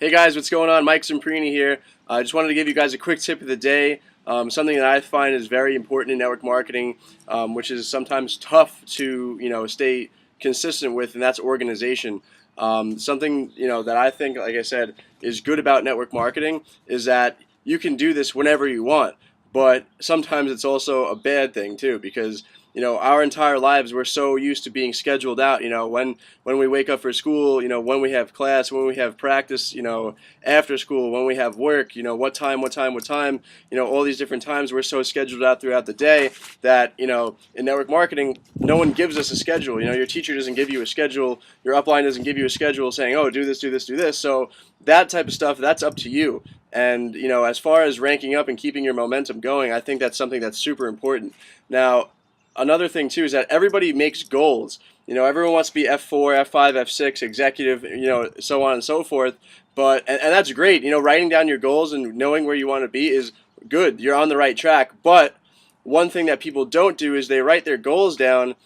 Hey guys, what's going on? Mike Zimprini here. I just wanted to give you guys a quick tip of the day. Something that I find is very important in network marketing, which is sometimes tough to stay consistent with, and that's organization. Something that I think, like I said, is good about network marketing is that you can do this whenever you want, but sometimes it's also a bad thing too because our entire lives we're so used to being scheduled out. When we wake up for school, when we have class, when we have practice, after school, when we have work, what time, all these different times we're so scheduled out throughout the day that in network marketing no one gives us a schedule. Your teacher doesn't give you a schedule, your upline doesn't give you a schedule saying, oh, do this, do this, do this. So that type of stuff, that's up to you. And as far as ranking up and keeping your momentum going, I think that's something that's super important. Now, another thing too is that everybody makes goals. Everyone wants to be F4, F5, F6, executive, so on and so forth. But and that's great. Writing down your goals and knowing where you want to be is good. You're on the right track. But one thing that people don't do is they write their goals down,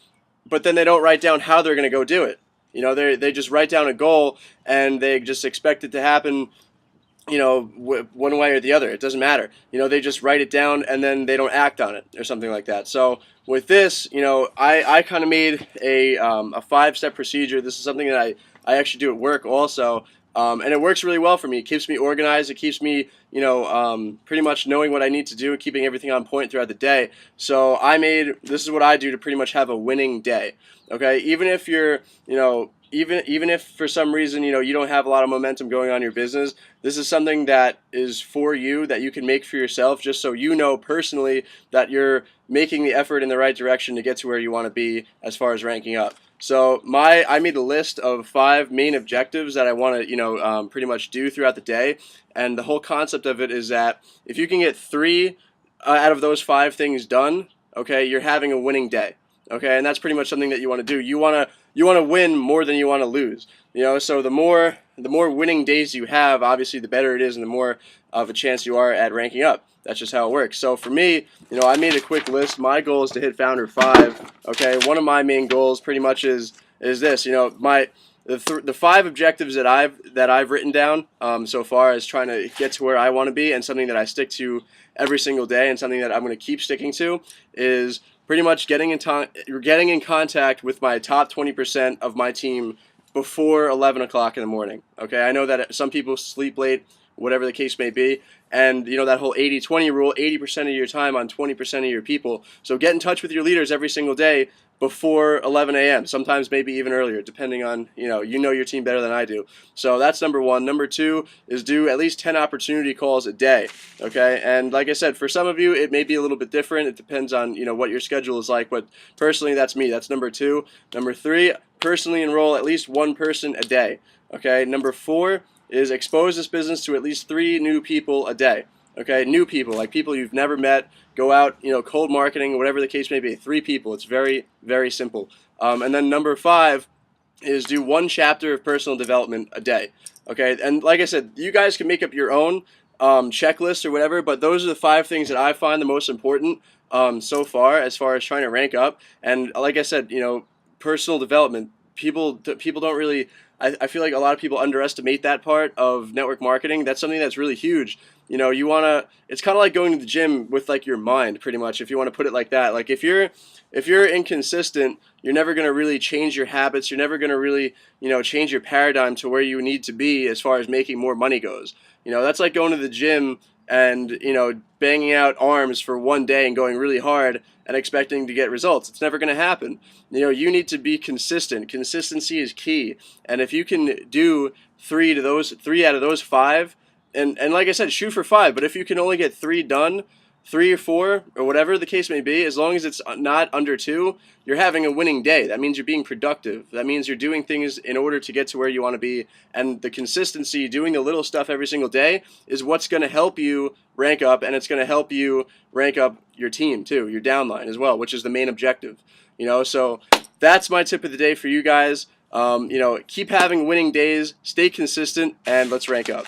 but then they don't write down how they're going to go do it. They just write down a goal and they just expect it to happen one way or the other. It doesn't matter. They just write it down and then they don't act on it or something like that. So with this, I kind of made a 5-step procedure. This is something that I actually do at work also. And it works really well for me. It keeps me organized. It keeps me, pretty much knowing what I need to do and keeping everything on point throughout the day. So this is what I do to pretty much have a winning day. Okay, even if you're, even if for some reason you don't have a lot of momentum going on in your business, this is something that is for you that you can make for yourself, just so you know personally that you're making the effort in the right direction to get to where you want to be as far as ranking up. So I made a list of 5 main objectives that I want to pretty much do throughout the day, and the whole concept of it is that if you can get 3 out of those 5 things done, okay, you're having a winning day. Okay, and that's pretty much something that you want to do. You want to win more than you want to lose. So the more winning days you have, obviously the better it is, and the more of a chance you are at ranking up. That's just how it works. So for me, I made a quick list. My goal is to hit Founder 5. Okay, one of my main goals pretty much is this. The 5 objectives that I've written down so far is trying to get to where I want to be, and something that I stick to every single day, and something that I'm going to keep sticking to is pretty much getting in contact with my top 20% of my team before 11 o'clock in the morning. Okay, I know that some people sleep late, whatever the case may be, and that whole 80-20 rule, 80% of your time on 20% of your people. So get in touch with your leaders every single day before 11 a.m., sometimes maybe even earlier, depending on, you know your team better than I do. So that's number 1. Number 2 is do at least 10 opportunity calls a day, okay? And like I said, for some of you, it may be a little bit different. It depends on, what your schedule is like, but personally, that's me. That's number 2. Number 3, personally enroll at least 1 person a day, okay? Number 4 is expose this business to at least 3 new people a day. Okay, new people, like people you've never met. Go out, cold marketing, whatever the case may be. 3 people. It's very, very simple. And then number 5 is do 1 chapter of personal development a day. Okay, and like I said, you guys can make up your own checklist or whatever, but those are the 5 things that I find the most important so far as trying to rank up. And like I said, personal development. People don't really. I feel like a lot of people underestimate that part of network marketing. That's something that's really huge. It's kind of like going to the gym with like your mind, pretty much, if you want to put it like that. Like if you're inconsistent, you're never going to really change your habits. You're never going to really, change your paradigm to where you need to be as far as making more money goes. That's like going to the gym and, banging out arms for 1 day and going really hard and expecting to get results. It's never going to happen. You need to be consistent. Consistency is key. And if you can do 3 out of those 5, and like I said, shoot for 5, but if you can only get 3 done, 3 or 4, or whatever the case may be, as long as it's not under 2, you're having a winning day. That means you're being productive. That means you're doing things in order to get to where you want to be. And the consistency, doing the little stuff every single day, is what's going to help you rank up, and it's going to help you rank up your team too, your downline as well, which is the main objective. So that's my tip of the day for you guys. Keep having winning days, stay consistent, and let's rank up.